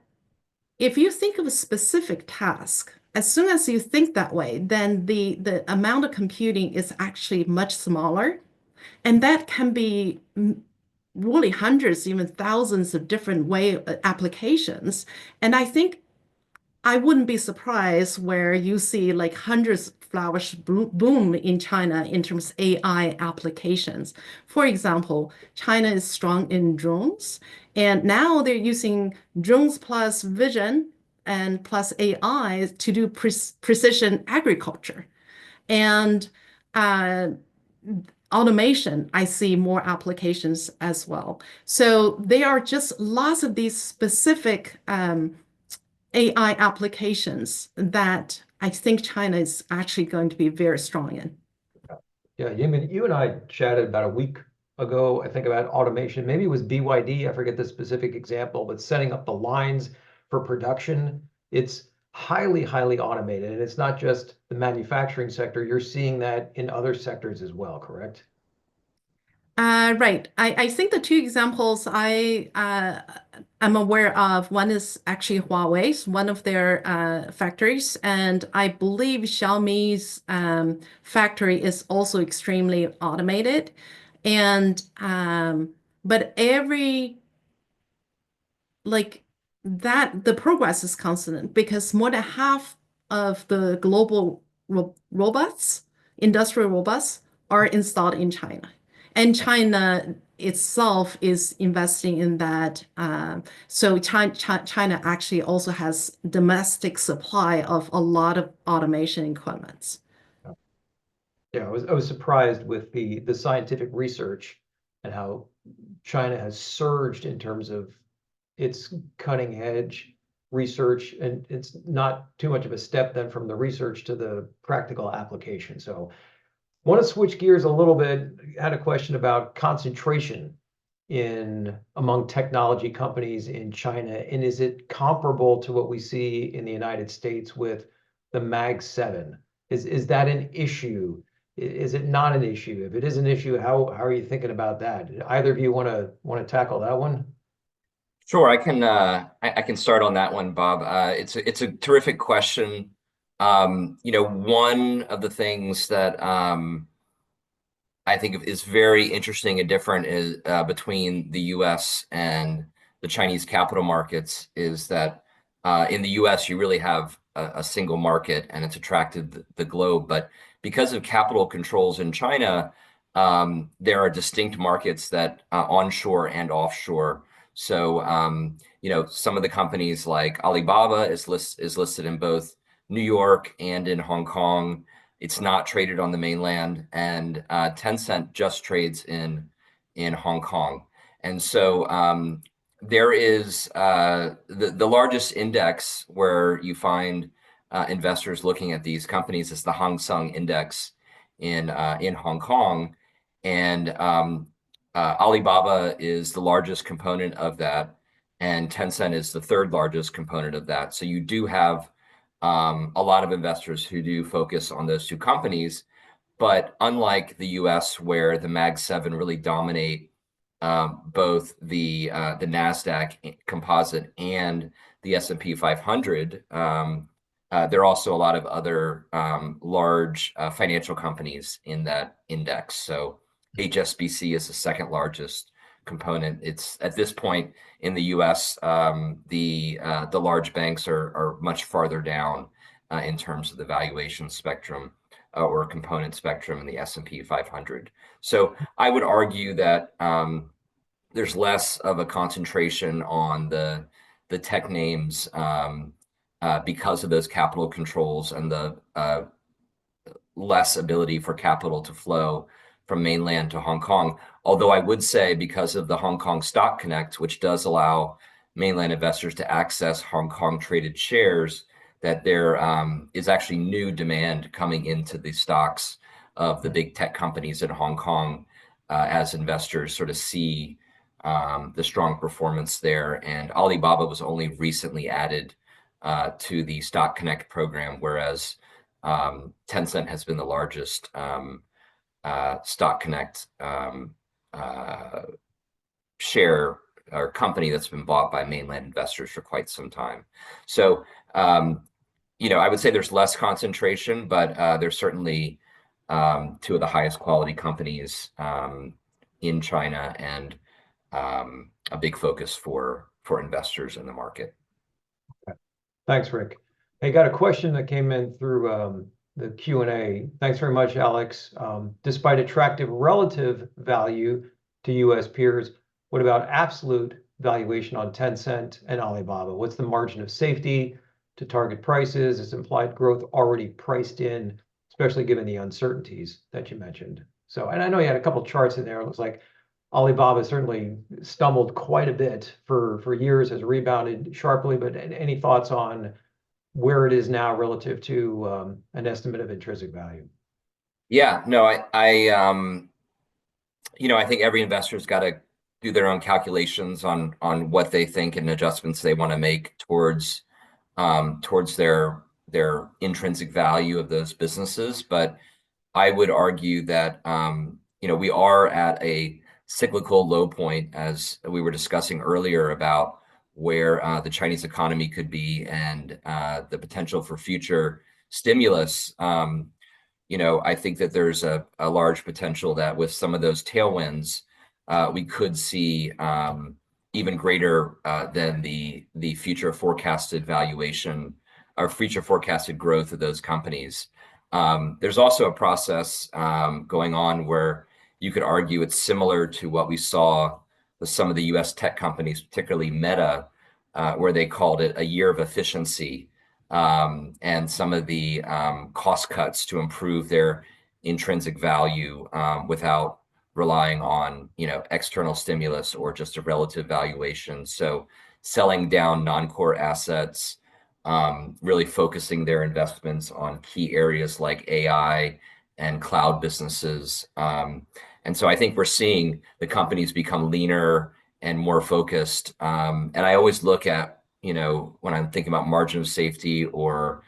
if you think of a specific task, as soon as you think that way, then the amount of computing is actually much smaller. And that can be really hundreds, even thousands of different applications. And I think I wouldn't be surprised where you see like hundreds flourish boom in China in terms of AI applications. For example, China is strong in drones, and now they're using drones plus vision and plus AI to do precision agriculture. And uh, automation, I see more applications as well. So there are just lots of these specific AI applications that I think China is actually going to be very strong in. Yeah, Yingbin, you and I chatted about a week ago, I think, about automation. Maybe it was BYD, I forget the specific example, but setting up the lines for production. It's highly, highly automated. And it's not just the manufacturing sector. You're seeing that in other sectors as well, correct? Right. I think the two examples I'm aware of, one is actually Huawei's, one of their factories, and I believe Xiaomi's factory is also extremely automated. And but every like that the progress is constant because more than half of the global robots, industrial robots, are installed in China. And China itself is investing in that. So China actually also has domestic supply of a lot of automation equipments. Yeah, I was surprised with the scientific research and how China has surged in terms of its cutting edge research, and it's not too much of a step then from the research to the practical application. So want to switch gears a little bit. Had a question about concentration in among technology companies in China, and is it comparable to what we see in the United States with the Mag 7? Is that an issue? Is it not an issue? If it is an issue, how are you thinking about that? Either of you want to tackle that one? Sure, I can start on that one, Bob. It's a terrific question. One of the things that I think is very interesting and different is between the U.S. and the Chinese capital markets is that in the U.S. you really have a single market and it's attracted the globe. But because of capital controls in China, there are distinct markets that onshore and offshore. So some of the companies like Alibaba is listed in both New York and in Hong Kong. It's not traded on the mainland, and Tencent just trades in Hong Kong. And so there is the largest index where you find investors looking at these companies is the Hang Seng Index in Hong Kong, and Alibaba is the largest component of that, and Tencent is the third largest component of that. So you do have a lot of investors who do focus on those two companies, but unlike the U.S., where the Mag 7 really dominate both the Nasdaq Composite and the S&P 500, there are also a lot of other large financial companies in that index. So HSBC is the second largest component. It's at this point in the U.S. The large banks are much farther down in terms of the valuation spectrum or component spectrum in the S&P 500. So I would argue that there's less of a concentration on the tech names because of those capital controls and the less ability for capital to flow from mainland to Hong Kong. Although I would say because of the Hong Kong Stock Connect, which does allow mainland investors to access Hong Kong traded shares, that there is actually new demand coming into the stocks of the big tech companies in Hong Kong as investors sort of see the strong performance there. And Alibaba was only recently added to the Stock Connect program, whereas Tencent has been the largest Stock Connect share or company that's been bought by mainland investors for quite some time. So, I would say there's less concentration, but there's certainly two of the highest quality companies in China and a big focus for investors in the market. Thanks, Rick. Hey, got a question that came in through the Q&A. Thanks very much, Alex. Despite attractive relative value to U.S. peers, what about absolute valuation on Tencent and Alibaba? What's the margin of safety to target prices? Is implied growth already priced in, especially given the uncertainties that you mentioned? So, and I know you had a couple charts in there. It looks like Alibaba certainly stumbled quite a bit for years, has rebounded sharply, but any thoughts on where it is now relative to an estimate of intrinsic value? Yeah, no, I think every investor's got to do their own calculations on what they think and adjustments they want to make towards their intrinsic value of those businesses. But I would argue that we are at a cyclical low point, as we were discussing earlier about where the Chinese economy could be and the potential for future stimulus. I think that there's a large potential that with some of those tailwinds, we could see even greater than the future forecasted valuation or future forecasted growth of those companies. There's also a process going on where you could argue it's similar to what we saw with some of the US tech companies, particularly Meta, where they called it a year of efficiency, and some of the cost cuts to improve their intrinsic value without relying on external stimulus or just a relative valuation. So selling down non-core assets, really focusing their investments on key areas like AI and cloud businesses. And so I think we're seeing the companies become leaner and more focused. And I always look at, when I'm thinking about margin of safety or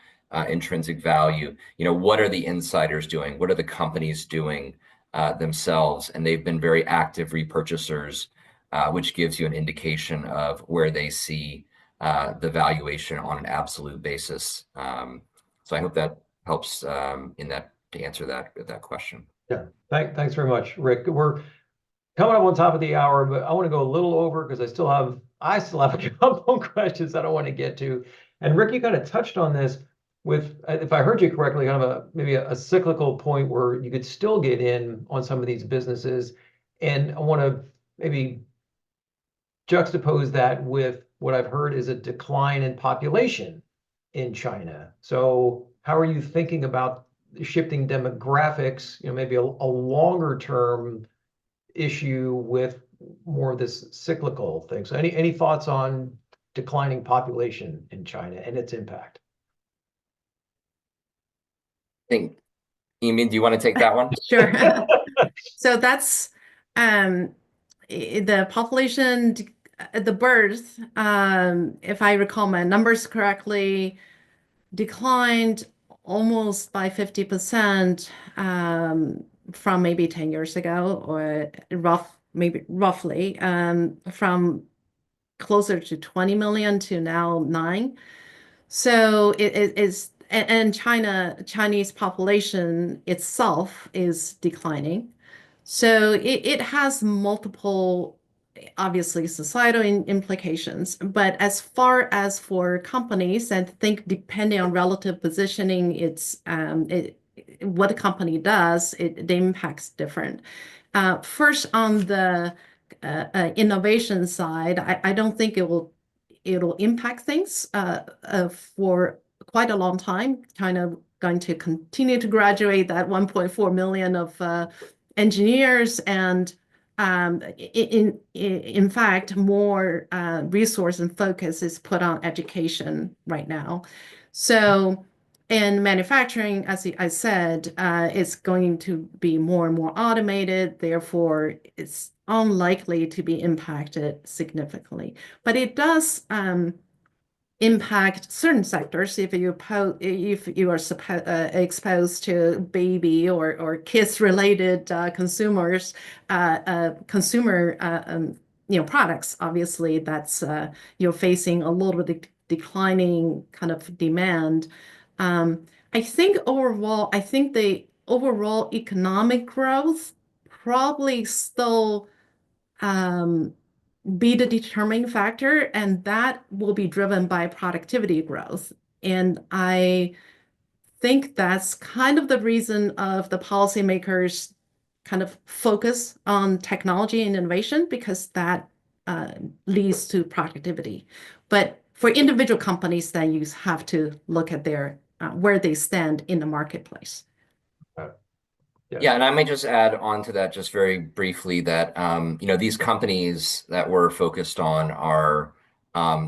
intrinsic value, what are the insiders doing? What are the companies doing themselves? And they've been very active repurchasers, which gives you an indication of where they see the valuation on an absolute basis. So I hope that helps to answer that question. Yeah, thanks very much, Rick. We're coming up on top of the hour, but I want to go a little over because I still have a couple of questions that I want to get to. And Rick, you kind of touched on this with, if I heard you correctly, kind of maybe a cyclical point where you could still get in on some of these businesses. And I want to maybe juxtapose that with what I've heard is a decline in population in China. So how are you thinking about shifting demographics, maybe a longer term issue with more of this cyclical thing? So any thoughts on declining population in China and its impact? Yingbin, do you want to take that one? Sure. So that's the population, the birth, if I recall my numbers correctly, declined almost by 50% from maybe 10 years ago, or roughly, from closer to 20 million to now 9. So it is, and Chinese population itself is declining. So it has multiple, obviously, societal implications. But as far as for companies, I think depending on relative positioning, what the company does, the impact's different. First, on the innovation side, I don't think it'll impact things for quite a long time. China going to continue to graduate that 1.4 million of engineers, and in fact, more resource and focus is put on education right now. So, in manufacturing, as I said, it's going to be more and more automated. Therefore, it's unlikely to be impacted significantly. But it does impact certain sectors if you are exposed to baby or kids related consumer products. Obviously, that's you're facing a little bit declining kind of demand. I think the overall economic growth probably still um, be the determining factor, and that will be driven by productivity growth. And I think that's kind of the reason of the policymakers kind of focus on technology and innovation, because that uh, leads to productivity. But for individual companies, then you have to look at their where they stand in the marketplace. Yeah, and I might just add on to that just very briefly that these companies that we're focused on are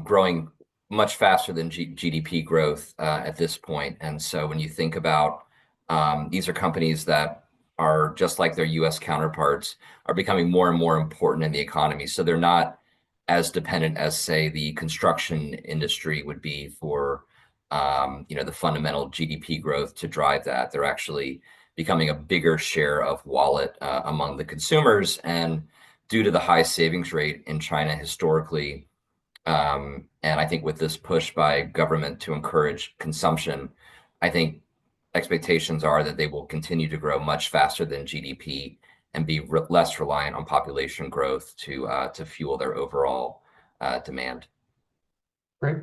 growing much faster than GDP growth at this point. And so when you think about these are companies that are just like their US counterparts, are becoming more and more important in the economy. So they're not as dependent as, say, the construction industry would be for the fundamental GDP growth to drive that. They're actually becoming a bigger share of wallet among the consumers. And due to the high savings rate in China historically, and I think with this push by government to encourage consumption, I think expectations are that they will continue to grow much faster than GDP and be less reliant on population growth to fuel their overall demand. Great.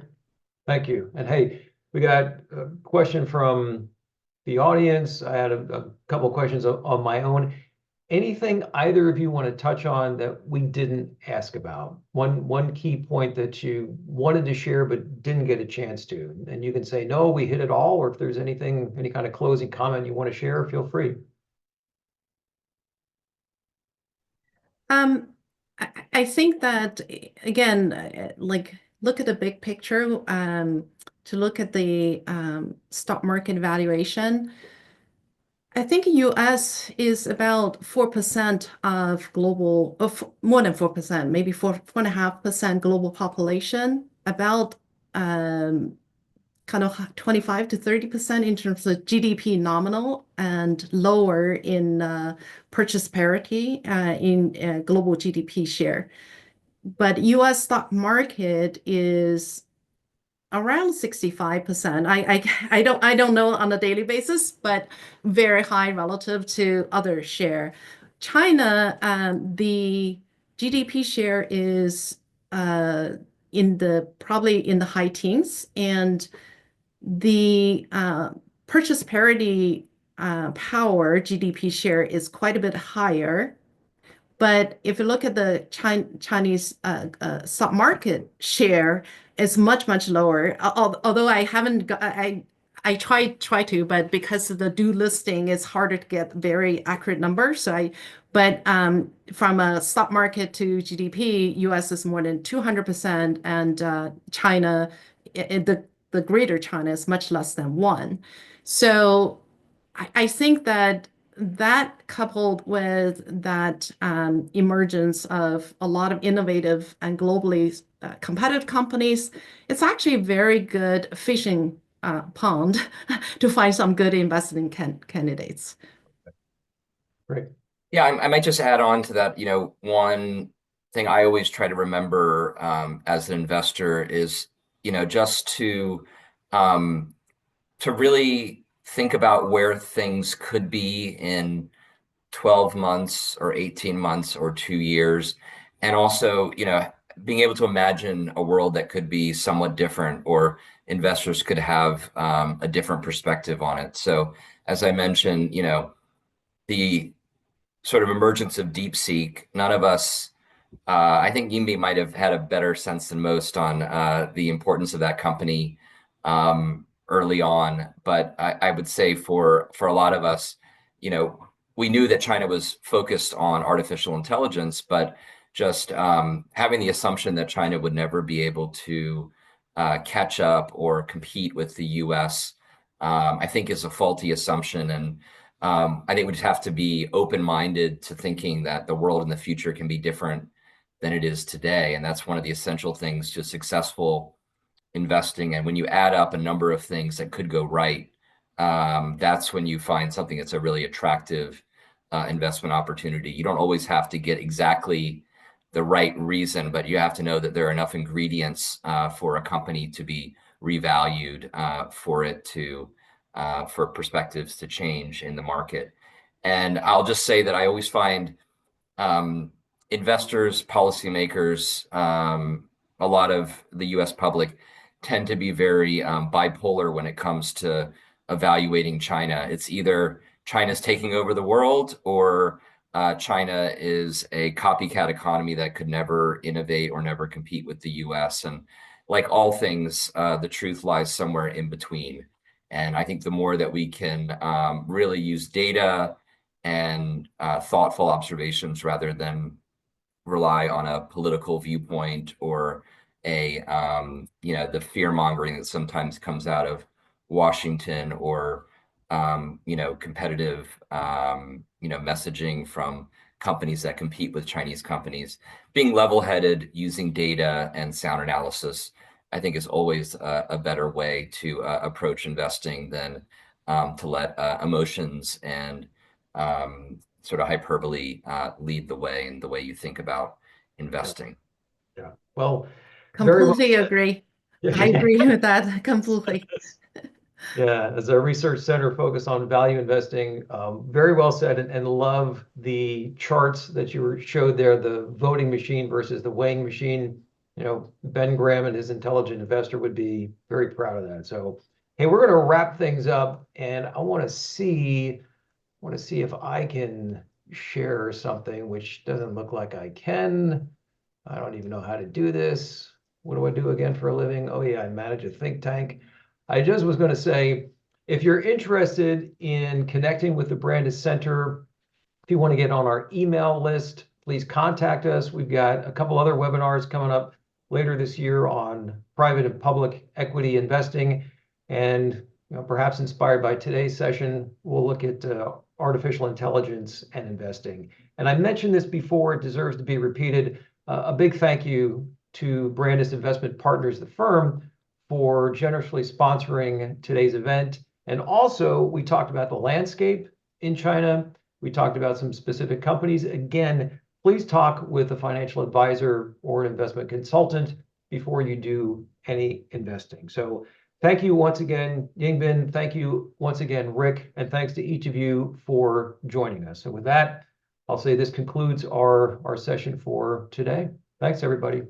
Thank you. And hey, we got a question from the audience. I had a couple of questions on my own. Anything either of you want to touch on that we didn't ask about? One key point that you wanted to share but didn't get a chance to. And you can say, no, we hit it all, or if there's any kind of closing comment you want to share, feel free. I think that, again, like look at the big picture, to look at the stock market valuation. I think US is about 4% of global, of more than 4%, maybe 4.5% global population, about kind of 25 to 30% in terms of GDP nominal, and lower in purchase parity in global GDP share. But US stock market is around 65%. I don't know on a daily basis, but very high relative to other share. China, the GDP share is probably in the high teens, and the purchase parity power GDP share is quite a bit higher. But if you look at the Chinese stock market share, it's much, much lower. Although I haven't got, I try to, but because of the dual listing, it's harder to get very accurate numbers. But from a stock market to GDP, US is more than 200%, and China, the greater China is much less than one. So I think that coupled with that emergence of a lot of innovative and globally competitive companies, it's actually a very good fishing pond to find some good investment candidates. Great. Yeah, I might just add on to that. One thing I always try to remember as an investor is, just to to really think about where things could be in 12 months or 18 months or 2 years. And also, being able to imagine a world that could be somewhat different, or investors could have a different perspective on it. So as I mentioned, the sort of emergence of DeepSeek, none of us, I think Yingbin might have had a better sense than most on the importance of that company early on. But I would say for a lot of us, we knew that China was focused on artificial intelligence, but just having the assumption that China would never be able to catch up or compete with the US, I think is a faulty assumption. And I think we just have to be open-minded to thinking that the world in the future can be different than it is today. And that's one of the essential things to successful investing. And when you add up a number of things that could go right, that's when you find something that's a really attractive investment opportunity. You don't always have to get exactly the right reason, but you have to know that there are enough ingredients for a company to be revalued, for perspectives to change in the market. And I'll just say that I always find investors, policymakers, a lot of the US public tend to be very bipolar when it comes to evaluating China. It's either China's taking over the world, or China is a copycat economy that could never innovate or never compete with the US. And like all things, the truth lies somewhere in between. And I think the more that we can really use data and thoughtful observations rather than rely on a political viewpoint or the fear mongering that sometimes comes out of Washington, or competitive messaging from companies that compete with Chinese companies. Being level-headed, using data and sound analysis, I think is always a better way to approach investing than to let emotions and sort of hyperbole lead the way in the way you think about investing. Yeah. Well, very well Completely said. agree. Yeah. I agree with that completely. Yeah, as a research center focused on value investing, very well said, and love the charts that you showed there, the voting machine versus the weighing machine. Ben Graham and his Intelligent Investor would be very proud of that. So, hey, we're going to wrap things up, and I want to see if I can share something, which doesn't look like I can. I don't even know how to do this. What do I do again for a living? Oh yeah, I manage a think tank. I just was going to say, if you're interested in connecting with the Brandis Center, if you want to get on our email list, please contact us. We've got a couple other webinars coming up later this year on private and public equity investing. And perhaps inspired by today's session, we'll look at artificial intelligence and investing. And I mentioned this before, it deserves to be repeated. A big thank you to Brandis Investment Partners, the firm, for generously sponsoring today's event. And also, we talked about the landscape in China. We talked about some specific companies. Again, please talk with a financial advisor or an investment consultant before you do any investing. So thank you once again, Yingbin. Thank you once again, Rick. And thanks to each of you for joining us. So with that, I'll say this concludes our session for today. Thanks, everybody.